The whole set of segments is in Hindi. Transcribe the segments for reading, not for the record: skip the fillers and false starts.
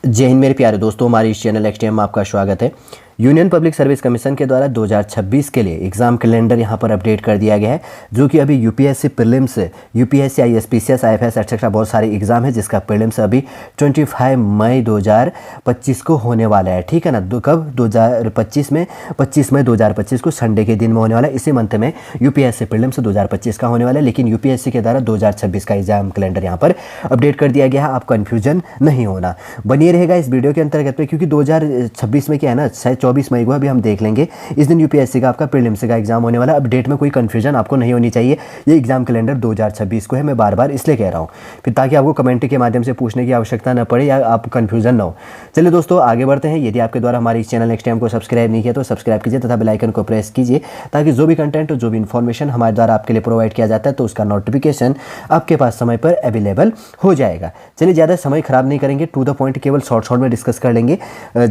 जय हिंद मेरे प्यारे दोस्तों, हमारे इस चैनल एक्सटीएम में आपका स्वागत है। यूनियन पब्लिक सर्विस कमीशन के द्वारा 2026 के लिए एग्ज़ाम कैलेंडर यहाँ पर अपडेट कर दिया गया है, जो कि अभी UPSC prelims, UPSC IAS PCS IFS et cetera बहुत सारे एग्जाम है, जिसका प्रीलिम्स अभी 25 मई 2025 को होने वाला है। ठीक है ना। कब 2025 में 25 मई 2025 को संडे के दिन में होने वाला है। इसी मंथ में यूपीएससी प्रीलिम्स 2025 का होने वाला है, लेकिन यूपीएससी के द्वारा 2026 का एग्जाम कैलेंडर यहाँ पर अपडेट कर दिया गया है। आप कन्फ्यूजन नहीं होना, बनिए रहेगा इस वीडियो के अंतर्गत पे, क्योंकि 2026 में क्या है ना, शायद 24 मई को अभी हम देख लेंगे, इस दिन यूपीएससी का आपका प्रीलिम्स का एग्जाम होने वाला है। अब डेट में कोई कंफ्यूजन आपको नहीं होनी चाहिए। ये एग्जाम कैलेंडर 2026 को है, मैं बार बार इसलिए कह रहा हूँ, फिर ताकि आपको कमेंट के माध्यम से पूछने की आवश्यकता न पड़े या आप कंफ्यूजन ना हो। चलिए दोस्तों, आगे बढ़ते हैं। यदि आपके द्वारा हमारे इस चैनल नेक्स्ट टाइम को सब्सक्राइब नहीं किया तो सब्सक्राइब कीजिए तथा बेल आइकन को प्रेस कीजिए, ताकि जो भी कंटेंट, जो भी इन्फॉर्मेशन हमारे द्वारा आपके लिए प्रोवाइड किया जाता है, तो उसका नोटिफिकेशन आपके पास समय पर अवेलेबल हो जाएगा। चलिए, ज़्यादा समय खराब नहीं करेंगे, टू द पॉइंट केवल शॉर्ट में डिस्कस कर लेंगे।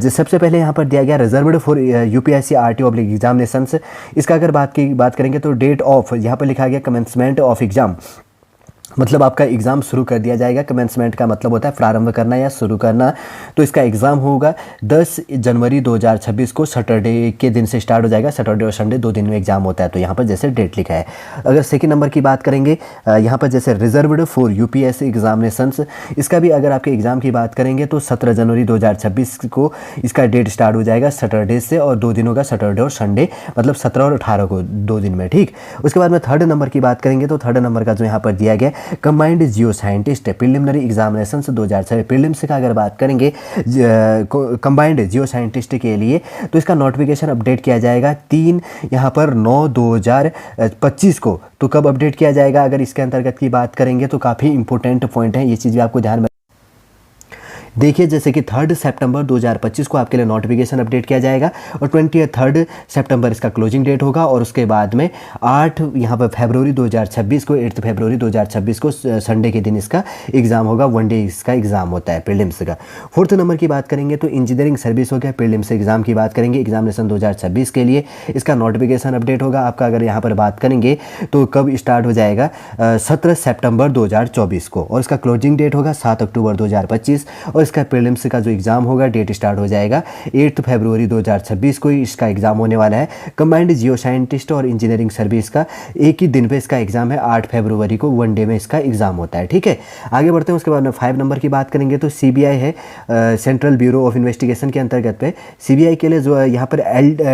सबसे पहले यहाँ पर दिया गया reserved for UPSC RT oblique examinations, इसका अगर बात करेंगे तो डेट ऑफ, यहाँ पर लिखा गया कमेंसमेंट ऑफ एग्जाम, मतलब आपका एग्ज़ाम शुरू कर दिया जाएगा। कमेंसमेंट का मतलब होता है प्रारंभ करना या शुरू करना। तो इसका एग्ज़ाम होगा 10 जनवरी 2026 को, सैटरडे के दिन से स्टार्ट हो जाएगा। सैटरडे और संडे 2 दिन में एग्जाम होता है, तो यहाँ पर जैसे डेट लिखा है। अगर सेकंड नंबर की बात करेंगे, यहाँ पर जैसे रिजर्व्ड फॉर यूपीएससी एग्जामिनेशंस, इसका भी अगर आपके एग्ज़ाम की बात करेंगे तो 17 जनवरी 2026 को इसका डेट स्टार्ट हो जाएगा सैटरडे से, और 2 दिनों का सैटरडे और संडे, मतलब 17 और 18 को 2 दिन में। ठीक। उसके बाद में थर्ड नंबर की बात करेंगे तो थर्ड नंबर का जो यहाँ पर दिया गया कंबाइंड जियो साइंटिस्ट प्रीलिमिनरी एग्जामिनेशन 2026 प्रीलिम्स का अगर बात करेंगे कंबाइंड जियो साइंटिस्ट के लिए, तो इसका नोटिफिकेशन अपडेट किया जाएगा 3 यहाँ पर 9/2025 को। तो कब अपडेट किया जाएगा, अगर इसके अंतर्गत की बात करेंगे तो काफ़ी इंपॉर्टेंट पॉइंट है, ये चीज़ भी आपको ध्यान में देखिए। जैसे कि 3 सितंबर 2025 को आपके लिए नोटिफिकेशन अपडेट किया जाएगा, और 23 सितंबर इसका क्लोजिंग डेट होगा, और उसके बाद में 8 यहाँ पर फरवरी 2026 को, 8 फरवरी 2026 को संडे के दिन इसका एग्ज़ाम होगा। 1 डे इसका एग्ज़ाम होता है प्रीलिम्स का। फोर्थ नंबर की बात करेंगे तो इंजीनियरिंग सर्विस हो गया। प्रीलिम्स एग्ज़ाम की बात करेंगे, एग्जामिनेशन 2026 के लिए इसका नोटिफिकेशन अपडेट होगा आपका। अगर यहाँ पर बात करेंगे तो कब स्टार्ट हो जाएगा, 17 सितंबर 2024 को, और इसका क्लोजिंग डेट होगा 7 अक्टूबर 2025, और इसका प्रीलिम्स का जो एग्ज़ाम होगा डेट स्टार्ट हो जाएगा 8 फरवरी 2026 को इसका एग्ज़ाम होने वाला है। कंबाइंड जियो साइंटिस्ट और इंजीनियरिंग सर्विस का एक ही दिन पे इसका एग्ज़ाम है, 8 फरवरी को 1 डे में इसका एग्ज़ाम होता है। ठीक है। आगे बढ़ते हैं। उसके बाद में 5 नंबर की बात करेंगे तो सीबीआई है, सेंट्रल ब्यूरो ऑफ इन्वेस्टिगेशन के अंतर्गत पे सीबीआई के लिए जो यहाँ पर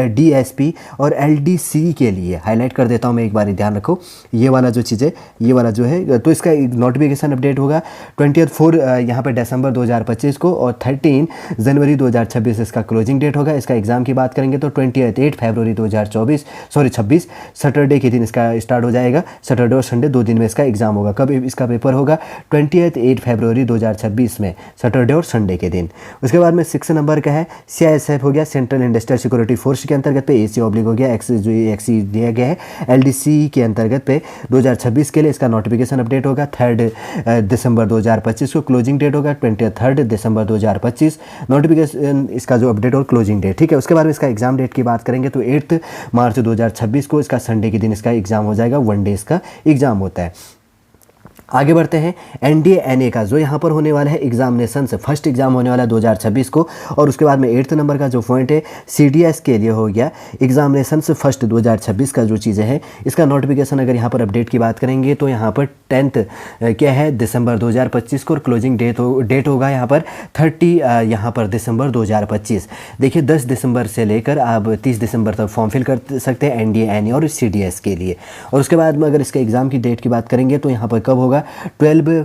डीएसपी और एलडीसी के लिए हाईलाइट कर देता हूँ मैं, एक बार ध्यान रखो। ये वाला जो चीज़ है, ये वाला जो है, तो इसका नोटिफिकेशन अपडेट होगा 24 यहाँ पर दिसंबर 2025 को, और 13 जनवरी 2026 इसका क्लोजिंग डेट होगा। इसका एग्ज़ाम की बात करेंगे तो 28 फरवरी 2026 सैटरडे के दिन इसका स्टार्ट हो जाएगा। सैटरडे और संडे 2 दिन में इसका एग्ज़ाम होगा। कब इसका पेपर होगा, 28 फरवरी 2026 में, सैटरडे और संडे के दिन। उसके बाद में 6 नंबर का है सीआईएसएफ हो गया, सेंट्रल इंडस्ट्रियल सिक्योरिटी फोर्स के अंतर्गत पे, एसी ऑब्लिक हो गया, एक्सी दिया गया है। एलडीसी के अंतर्गत पे 2026 के लिए इसका नोटिफिकेशन अपडेट होगा 3 दिसंबर 2025 को, क्लोजिंग डेट होगा 23 दिसंबर 2025, नोटिफिकेशन इसका जो अपडेट और क्लोजिंग डेट। ठीक है। उसके बाद में इसका एग्जाम डेट की बात करेंगे तो 8 मार्च 2026 को इसका संडे के दिन इसका एग्जाम हो जाएगा। 1 डे इसका एग्जाम होता है। आगे बढ़ते हैं। एनडीए एनए का जो यहाँ पर होने वाला है एग्जामिनेशन से फर्स्ट एग्जाम होने वाला है 2026 को, और उसके बाद में 8th नंबर का जो पॉइंट है सीडीएस के लिए हो गया एग्जामिनेशन से फर्स्ट 2026 का जो चीज़ें हैं, इसका नोटिफिकेशन अगर यहाँ पर अपडेट की बात करेंगे तो यहाँ पर 10 क्या है दिसंबर 2025 को, और क्लोजिंग डेट होगा यहाँ पर 30 यहाँ पर दिसंबर 2025। देखिए 10 दिसंबर से लेकर आप 30 दिसंबर तक फॉर्म फिल कर सकते हैं एनडीए एनए और सीडीएस के लिए। और उसके बाद में अगर इसके एग्ज़ाम की डेट की बात करेंगे तो यहाँ पर कब होगा, 12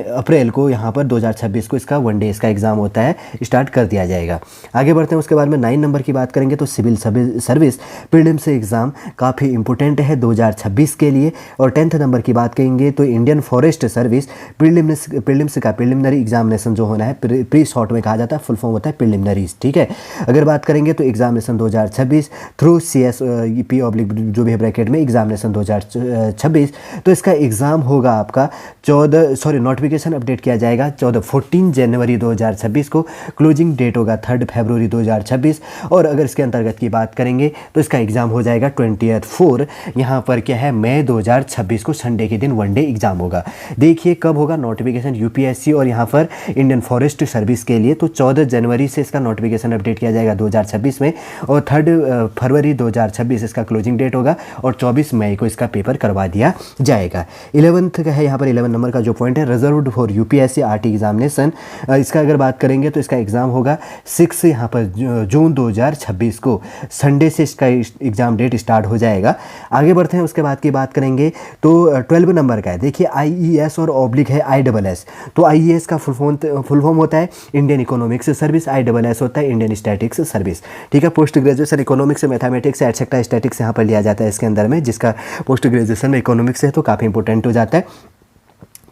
अप्रैल को यहाँ पर 2026 को इसका 1 डे इसका एग्ज़ाम होता है, स्टार्ट कर दिया जाएगा। आगे बढ़ते हैं। उसके बाद में 9 नंबर की बात करेंगे तो सिविल सर्विस प्रीलिम्स एग्ज़ाम काफ़ी इंपॉर्टेंट है 2026 के लिए। और 10th नंबर की बात करेंगे तो इंडियन फॉरेस्ट सर्विस प्रीलिम्स का प्रीलिमिनरी एग्जामिनेशन जो होना है, प्री शॉर्ट में कहा जाता है, फुल फॉर्म होता है प्रीलिमिनरीज। ठीक है। अगर बात करेंगे तो एग्जामिनेशन 2026 थ्रू CSP ऑब्लिक जो भी है ब्रैकेट में एग्जामिनेशन 2026, तो इसका एग्ज़ाम होगा आपका नोटिफिकेशन अपडेट किया जाएगा 14 जनवरी 2026 को। क्लोजिंग डेट होगा 3 फरवरी 2026। और अगर इसके अंतर्गत की बात करेंगे तो इसका एग्ज़ाम हो जाएगा 24 यहाँ पर क्या है मई 2026 को संडे के दिन वनडे एग्ज़ाम होगा। देखिए कब होगा नोटिफिकेशन यूपीएससी और यहाँ पर इंडियन फॉरेस्ट सर्विस के लिए, तो 14 जनवरी से इसका नोटिफिकेशन अपडेट किया जाएगा 2026 में, और 3 फरवरी 2026 इसका क्लोजिंग डेट होगा और 24 मई को इसका पेपर करवा दिया जाएगा। 11th का है यहाँ पर 11 नंबर का जो पॉइंट है, reserved for UPSC RT examination. इसका अगर बात करेंगे तो इसका एग्ज़ाम होगा 6 यहाँ पर जून 2026 को, संडे से इसका एग्ज़ाम डेट स्टार्ट हो जाएगा। आगे बढ़ते हैं, उसके बाद की बात करेंगे तो 12 नंबर का है। देखिए आईईएस और ऑब्लिक है आईएएस। तो आईईएस का फुल फॉर्म होता है इंडियन इकोनॉमिक्स सर्विस, आईएएस होता है इंडियन स्टैटिक्स सर्विस। ठीक है, post graduation economics, mathematics, etcetera statics यहाँ पर लिया जाता है इसके अंदर में, जिसका पोस्ट ग्रेजुएशन में इकोनॉमिक्स है तो काफ़ी इंपॉर्टेंट हो जाता है।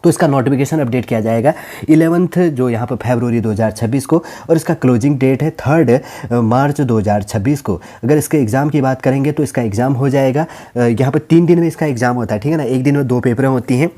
तो इसका नोटिफिकेशन अपडेट किया जाएगा 11th जो यहाँ पर फरवरी 2026 को, और इसका क्लोजिंग डेट है 3 मार्च 2026 को। अगर इसके एग्ज़ाम की बात करेंगे तो इसका एग्ज़ाम हो जाएगा यहाँ पर 3 दिन में इसका एग्ज़ाम होता है। ठीक है ना, एक दिन में 2 पेपरें होती हैं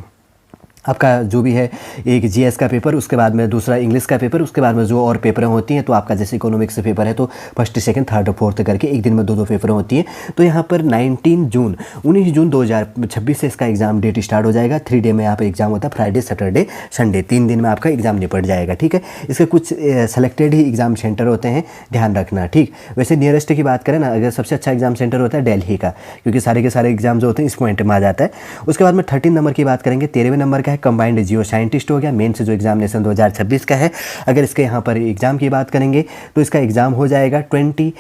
आपका, जो भी है एक जीएस का पेपर, उसके बाद में दूसरा इंग्लिश का पेपर, उसके बाद में जो और पेपरें होती हैं, तो आपका जैसे इकोनॉमिक्स पेपर है तो फर्स्ट सेकंड थर्ड फोर्थ करके एक दिन में 2 पेपरें होती हैं। तो यहाँ पर 19 जून 2026 से इसका एग्ज़ाम डेट स्टार्ट हो जाएगा। 3 डे में यहाँ पर एग्ज़ाम होता है, फ्राइडे सैटरडे संडे, 3 दिन में आपका एग्ज़ाम निपट जाएगा। ठीक है, इसके कुछ सेलेक्टेड ही एग्ज़ाम सेंटर होते हैं, ध्यान रखना। ठीक, वैसे नियरेस्ट की बात करें ना, अगर सबसे अच्छा एग्ज़ाम सेंटर होता है दिल्ली का, क्योंकि सारे के सारे एग्जाम जो होते हैं इस पॉइंट में आ जाता है। उसके बाद में 13 नंबर की बात करेंगे, 13वें नंबर का कंबाइंड जियो साइंटिस्ट हो गया, मेंस जो एग्जामिनेशन 2026 का है। अगर इसके यहाँ पर एग्ज़ाम की बात करेंगे तो इसका एग्ज़ाम हो जाएगा 20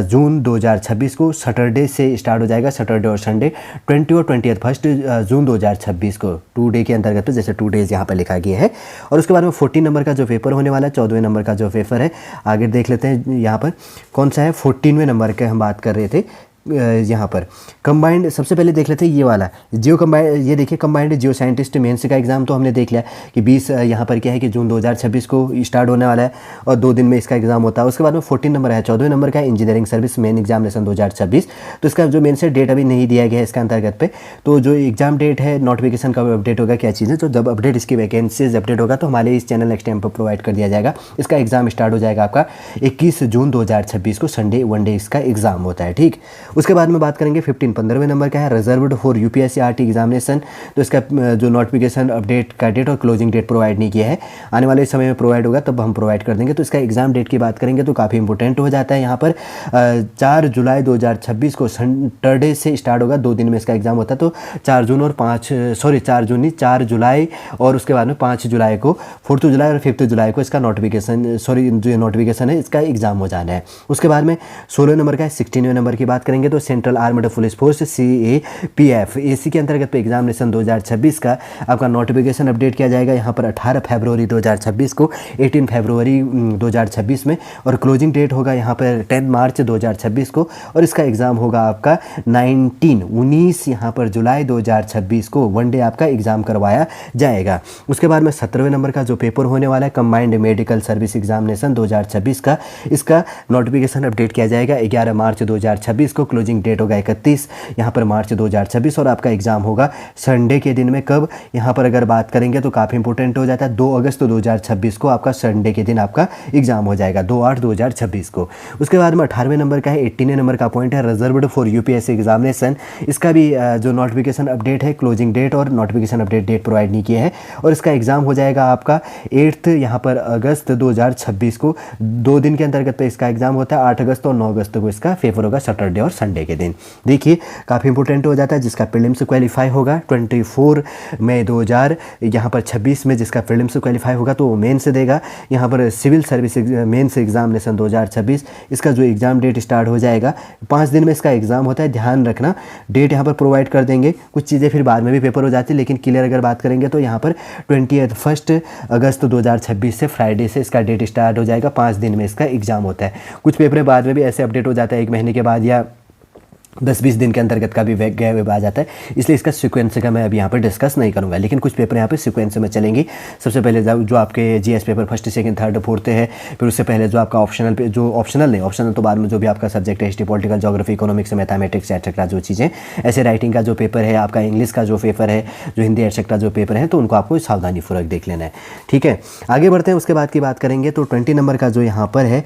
जून 2026 को, सैटरडे से स्टार्ट हो जाएगा, सैटरडे और संडे, 20 और 21 जून 2026 को, 2 डे के अंतर्गत, तो जैसे 2 डेज यहाँ पर लिखा गया है। और उसके बाद में 14 नंबर का जो पेपर होने वाला है, 14वें नंबर का जो पेपर है, आगे देख लेते हैं यहाँ पर कौन सा है। 14वें नंबर के हम बात कर रहे थे यहाँ पर कंबाइंड। सबसे पहले देख लेते हैं ये वाला जियो कंबाइंड, ये देखिए कंबाइंड जियो साइंटिस्ट मेंस का एग्ज़ाम तो हमने देख लिया कि 20 यहाँ पर क्या है कि जून 2026 को स्टार्ट होने वाला है और 2 दिन में इसका एग्ज़ाम होता है। उसके बाद में 14 नंबर है, 14वें नंबर का इंजीनियरिंग सर्विस मेन एग्जामिनेशन 2026। तो इसका जो मेन से डेट अभी नहीं दिया गया है इसका अंतर्गत पे, तो जो एग्ज़ाम डेट है नोटिफिकेशन का अपडेट होगा, क्या चीज़ है, तो जब अपडेट इसकी वैकेंसीज अपडेट होगा तो हमारे इस चैनल नेक्स्ट टाइम पर प्रोवाइड कर दिया जाएगा। इसका एग्ज़ाम स्टार्ट हो जाएगा आपका 21 जून 2026 को, संडे वनडे इसका एग्ज़ाम होता है। ठीक, उसके बाद में बात करेंगे 15वें नंबर का है, reserved for UPSC RT examination. तो इसका जो नोटिफिकेशन अपडेट का डेट और क्लोजिंग डेट प्रोवाइड नहीं किया है, आने वाले समय में प्रोवाइड होगा तब हम प्रोवाइड कर देंगे। तो इसका एग्जाम डेट की बात करेंगे तो काफ़ी इंपॉर्टेंट हो जाता है। यहाँ पर 4 जुलाई 2026 को सैटरडे से स्टार्ट होगा, 2 दिन में इसका एग्जाम होता है। तो 4 जून और 4 जुलाई और उसके बाद में 5 जुलाई को, 4 जुलाई और 5 जुलाई को इसका जो नोटिफिकेशन है इसका एग्जाम हो जाना है। उसके बाद में 16 नंबर का है, 16वें नंबर की बात करेंगे तो central armed police force CAPF AC के अंतर्गत पे एग्जामिनेशन 2026 का आपका नोटिफिकेशन अपडेट किया जाएगा यहाँ पर 18 फरवरी 2026 को, 18 फरवरी 2026 में, और क्लोजिंग डेट होगा यहाँ पर 10 मार्च 2026 को, और इसका एग्ज़ाम होगा आपका 19 यहाँ पर जुलाई 2026 को, वनडे आपका एग्ज़ाम करवाया जाएगा। उसके बाद में 17वें नंबर का जो पेपर होने वाला है कंबाइंड मेडिकल सर्विस एग्जामिनेशन 2026 का, इसका नोटिफिकेशन अपडेट किया जाएगा 11 मार्च 2026 को, क्लोजिंग डेट होगा 31 यहाँ पर मार्च 2026, और आपका एग्ज़ाम होगा संडे के दिन में। कब, यहाँ पर अगर बात करेंगे तो काफ़ी इंपॉर्टेंट हो जाता है, 2 अगस्त 2026 को आपका संडे के दिन आपका एग्ज़ाम हो जाएगा, 2/8/2026 को। उसके बाद में 18वें नंबर का है, 18वें नंबर का पॉइंट है, रिजर्व्ड फॉर यूपीएससी एग्जामिनेशन। इसका भी जो नोटिफिकेशन अपडेट है, क्लोजिंग डेट और नोटिफिकेशन अपडेट डेट प्रोवाइड नहीं किया है, और इसका एग्ज़ाम हो जाएगा आपका 8 यहाँ पर अगस्त 2026 को, 2 दिन के अंतर्गत पे इसका एग्ज़ाम होता है, 8 अगस्त और 9 अगस्त को इसका पेपर होगा, सैटरडे और संडे के दिन। देखिए काफ़ी इंपॉर्टेंट हो जाता है, जिसका प्रीलिम्स क्वालिफाई होगा 24 मई 2026 में, जिसका प्रीलिम्स क्वालिफाई होगा तो वो मेंस देगा यहाँ पर सिविल सर्विस मेंस एग्जामिनेशन 2026। इसका जो एग्ज़ाम डेट स्टार्ट हो जाएगा, 5 दिन में इसका एग्ज़ाम होता है, ध्यान रखना डेट यहाँ पर प्रोवाइड कर देंगे। कुछ चीज़ें फिर बाद में भी पेपर हो जाती है, लेकिन क्लियर अगर बात करेंगे तो यहाँ पर 21 अगस्त 2026 से फ्राइडे से इसका डेट स्टार्ट हो जाएगा, 5 दिन में इसका एग्ज़ाम होता है। कुछ पेपर बाद में भी ऐसे अपडेट हो जाता है 1 महीने के बाद या 10-20 दिन के अंतर्गत का भी गैप आ जाता है, इसलिए इसका सीक्वेंस का मैं अभी यहाँ पर डिस्कस नहीं करूँगा, लेकिन कुछ पेपर यहाँ पे सीक्वेंस में चलेंगी। सबसे पहले जो आपके GS paper first, second, third, fourth है, फिर उससे पहले जो आपका ऑप्शनल पे, जो ऑप्शनल नहीं, ऑप्शनल तो बाद में, जो भी आपका सब्जेक्ट है history, political, geography, economics, mathematics etcetera जो चीज़ें, ऐसे राइटिंग का जो पेपर है आपका, इंग्लिश का जो पेपर है, जो हिंदी एटसेट्रा जो पेपर है, तो उनको आपको सावधानीपूर्वक देख लेना है। ठीक है, आगे बढ़ते हैं। उसके बाद की बात करेंगे तो 20 नंबर का जो यहाँ पर है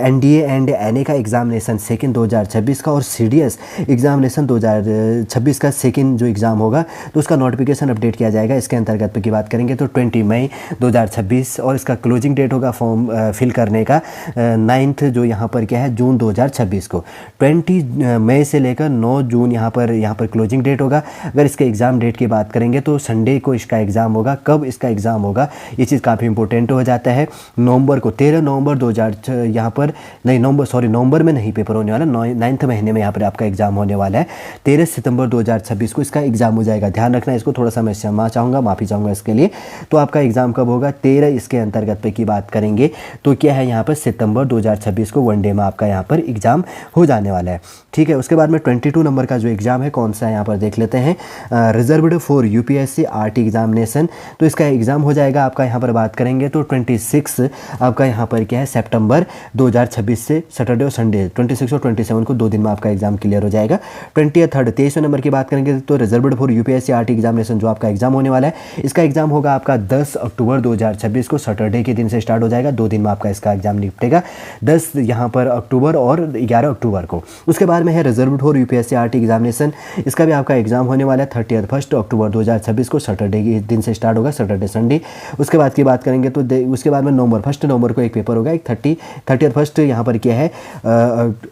NDA एंड NA का एग्जामिनेशन सेकेंड 2026 का, और CDS एग्जामिनेशन 2026 का सेकंड जो एग्ज़ाम होगा तो उसका नोटिफिकेशन अपडेट किया जाएगा। इसके अंतर्गत की बात करेंगे तो 20 मई 2026, और इसका क्लोजिंग डेट होगा फॉर्म फिल करने का 9th जो यहाँ पर क्या है जून 2026 को। 20 मई से लेकर 9 जून यहाँ पर क्लोजिंग डेट होगा। अगर इसके एग्ज़ाम डेट की बात करेंगे तो संडे को इसका एग्ज़ाम होगा। कब इसका एग्ज़ाम होगा ये चीज़ काफ़ी इंपॉर्टेंट हो जाता है। नवंबर को 13 नवंबर 2000 यहाँ पर नहीं, नवंबर में नहीं पेपर होने वाला, 9th महीने में यहाँ पर आपका एग्ज़ाम होने वाला है। 13 सितंबर 2026 को इसका एग्ज़ाम हो जाएगा। ध्यान रखना इसको, थोड़ा सा मैं क्षमा चाहूँगा, माफ़ी चाहूँगा इसके लिए। तो आपका एग्ज़ाम कब होगा? 13 इसके अंतर्गत पे की बात करेंगे तो क्या है यहाँ पर सितंबर 2026 को वनडे में आपका यहाँ पर एग्ज़ाम हो जाने वाला है। ठीक है, उसके बाद में 22 नंबर का जो एग्ज़ाम है कौन सा है यहाँ पर देख लेते हैं। Reserved for UPSC RT examination, तो इसका एग्ज़ाम हो जाएगा आपका यहाँ पर बात करेंगे तो 26 आपका यहाँ पर क्या है सितंबर 2026 से सैटरडे और संडे 26 और 27 को 2 दिन में आपका एग्ज़ाम क्लियर हो जाएगा। 23 नंबर की बात करेंगे तो reserved for UPSC RT examination जो आपका एग्ज़ाम होने वाला है, इसका एग्ज़ाम होगा आपका 10 अक्टूबर 2026 को, सैटरडे के दिन से स्टार्ट हो जाएगा। 2 दिन में आपका इसका एग्ज़ाम निपटेगा, 10 यहाँ पर अक्टूबर और 11 अक्टूबर को। उसके बाद में है reserved for UPSC RT examination, इसका भी आपका एग्ज़ाम होने वाला है 1 अक्टूबर 2026 को, सैटरडे के दिन से स्टार्ट होगा, सैटरडे संडे। उसके बाद की बात करेंगे तो उसके बाद में 1 नवंबर को एक पेपर होगा, एक 31 यहाँ पर क्या है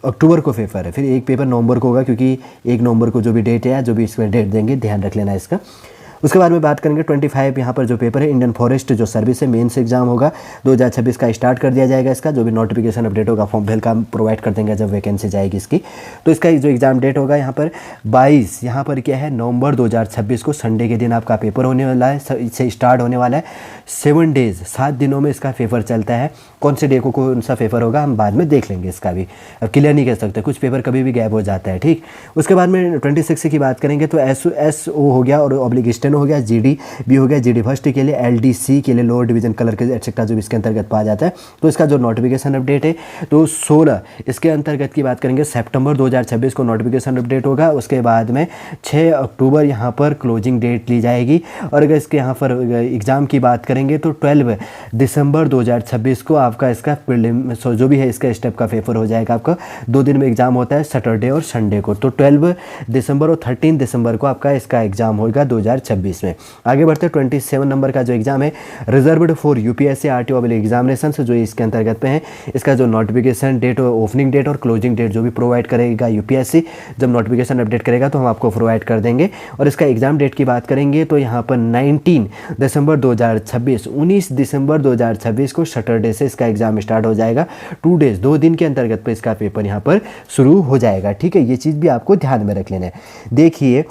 अक्टूबर को पेपर है, फिर एक पेपर नवंबर को होगा, क्योंकि 1 नवंबर को जो भी डेट है, जो भी इसमें डेट देंगे ध्यान रख लेना इसका। उसके बाद में बात करेंगे 25 यहाँ पर जो पेपर है इंडियन फॉरेस्ट जो सर्विस है मेंस एग्जाम होगा 2026 का, स्टार्ट कर दिया जाएगा इसका। जो भी नोटिफिकेशन अपडेट होगा फॉर्म फिल का प्रोवाइड कर देंगे जब वैकेंसी जाएगी इसकी। तो इसका जो एग्ज़ाम डेट होगा यहाँ पर 22 यहाँ पर क्या है नवंबर 2026 को, संडे के दिन आपका पेपर होने वाला है, से स्टार्ट होने वाला है। 7 डेज़ 7 दिनों में इसका पेपर चलता है। कौन से डे को कौन सा पेपर होगा हम बाद में देख लेंगे, इसका भी अब क्लियर नहीं कह सकते, कुछ पेपर कभी भी गैप हो जाता है। ठीक, उसके बाद में 26 की बात करेंगे तो SO हो गया और ऑब्लिक स्टेनो हो गया, GD भी हो गया, GD फर्स्ट के लिए, LDC के लिए लोअर डिवीजन कलर के एटसेट्रा जो इसके अंतर्गत पाया जाता है। तो इसका जो नोटिफिकेशन अपडेट है तो 16 इसके अंतर्गत की बात करेंगे सितंबर 2026 को नोटिफिकेशन अपडेट होगा। उसके बाद में 6 अक्टूबर यहाँ पर क्लोजिंग डेट ली जाएगी। और अगर इसके यहाँ पर एग्ज़ाम की बात करेंगे तो 12 दिसंबर 2026 को आपका इसका प्रीलिम जो भी है इसका स्टेप का पेपर हो जाएगा। आपका 2 दिन में एग्ज़ाम होता है, सैटरडे और संडे को। तो 12 दिसंबर और 13 दिसंबर को आपका इसका एग्ज़ाम होगा 2026 में। आगे बढ़ते 27 नंबर का जो एग्ज़ाम है reserved for UPSC RT examination जो इसके अंतर्गत पे है, इसका जो नोटिफिकेशन डेट और ओपनिंग डेट और क्लोजिंग डेट जो भी प्रोवाइड करेगा UPSC, जब नोटिफिकेशन अपडेट करेगा तो हम आपको प्रोवाइड कर देंगे। और इसका एग्ज़ाम डेट की बात करेंगे तो यहाँ पर 19 दिसंबर 2026 19 दिसंबर 2026 को सैटरडे से इसका एग्ज़ाम स्टार्ट हो जाएगा। 2 डेज़ 2 दिन के अंतर्गत पे इसका पेपर यहाँ पर शुरू हो जाएगा। ठीक है, ये चीज़ भी आपको ध्यान में रख लेना है। देखिए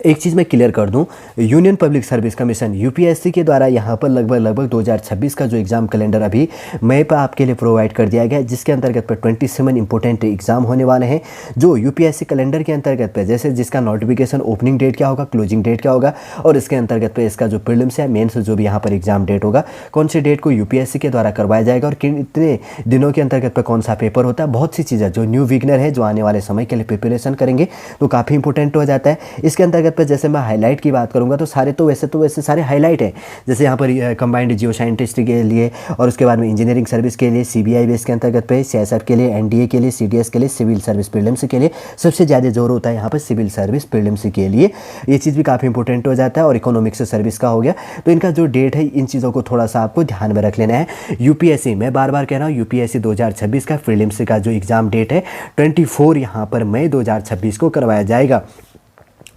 एक चीज़ मैं क्लियर कर दूं, union public service commission UPSC के द्वारा यहाँ पर लगभग 2026 का जो एग्ज़ाम कैलेंडर अभी मई पर आपके लिए प्रोवाइड कर दिया गया है, जिसके अंतर्गत पर 27 इंपॉर्टेंट एग्ज़ाम होने वाले हैं जो UPSC कैलेंडर के अंतर्गत पर, जैसे जिसका नोटिफिकेशन ओपनिंग डेट क्या होगा, क्लोजिंग डेट क्या होगा, और इसके अंतर्गत पर इसका जो प्रीलिम्स है मेंस जो भी यहाँ पर एग्ज़ाम डेट होगा, कौन सी डेट को UPSC के द्वारा करवाया जाएगा और कितने दिनों के अंतर्गत पर कौन सा पेपर होता है, बहुत सी चीज़ें जो न्यू बिगनर है जो आने वाले समय के लिए प्रिपरेशन करेंगे तो काफ़ी इंपॉर्टेंट हो जाता है। इसके अंतर्गत पर जैसे मैं हाईलाइट की बात करूंगा तो वैसे सारे हाईलाइट है, जैसे यहाँ पर कंबाइंड जियो साइंटिस्ट के लिए, और उसके बाद में इंजीनियरिंग सर्विस के लिए, CBI बेस के अंतर्गत पे, CSF के लिए, NDA के लिए, CDS के लिए, सिविल सर्विस प्रीलिम्स के लिए सबसे ज़्यादा जोर होता है यहाँ पर सिविल सर्विस प्रीलिम्स के लिए। ये चीज़ भी काफ़ी इंपॉर्टेंट हो जाता है। और इकोनॉमिक्स सर्विस का हो गया, तो इनका जो डेट है इन चीज़ों को थोड़ा सा आपको ध्यान में रख लेना है। UPSC मैं बार बार कह रहा हूँ, UPSC 2026 का प्रीलिम्स का जो एग्ज़ाम डेट है 24 यहाँ पर मई 2026 को करवाया जाएगा,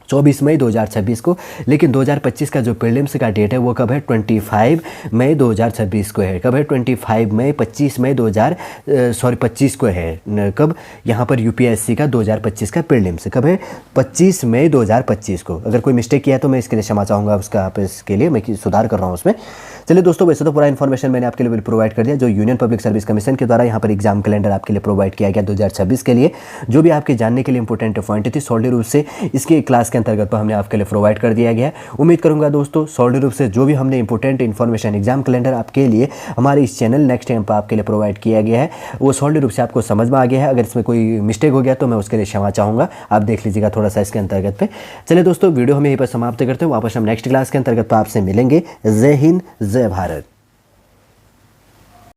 24 मई 2026 को। लेकिन 2025 का जो प्रीलिम्स का डेट है वो कब है? 25 मई 2026 को है। कब है? 25 मई 25 को है। कब? यहाँ पर UPSC का 2025 का प्रीलिम्स कब है? 25 मई 2025 को। अगर कोई मिस्टेक किया तो मैं इसके लिए क्षमा चाहूँगा, उसका आप इसके लिए मैं सुधार कर रहा हूँ उसमें। चलिए दोस्तों, वैसे तो पूरा इन्फॉर्मेशन मैंने आपके लिए प्रोवाइड कर दिया, जो यूनियन पब्लिक सर्विस कमीशन के द्वारा यहाँ पर एग्जाम कैलेंडर आपके लिए प्रोवाइड किया गया 2026 के लिए। जो भी आपके जानने के लिए इंपॉर्टेंट पॉइंट थी सॉलिड रूप से इसके क्लास के अंतर्गत पर हमने आपके लिए प्रोवाइड कर दिया गया है। उम्मीद करूंगा दोस्तों सॉलिड रूप से जो भी हमने इंपॉर्टेंट इन्फॉर्मेशन एग्जाम कैलेंडर आपके लिए हमारे इस चैनल नेक्स्ट टाइम पर आपके लिए प्रोवाइड किया गया है वो सॉलिड रूप से आपको समझ में आ गया है। अगर इसमें कोई मिस्टेक हो गया तो मैं उसके लिए क्षमा चाहूँगा, आप देख लीजिएगा थोड़ा सा इसके अंतर्गत पे। चलिए दोस्तों, वीडियो हम यहीं पर समाप्त करते हैं, वापस हम नेक्स्ट क्लास के अंतर्गत पर आपसे मिलेंगे। जय हिंद, जय भारत।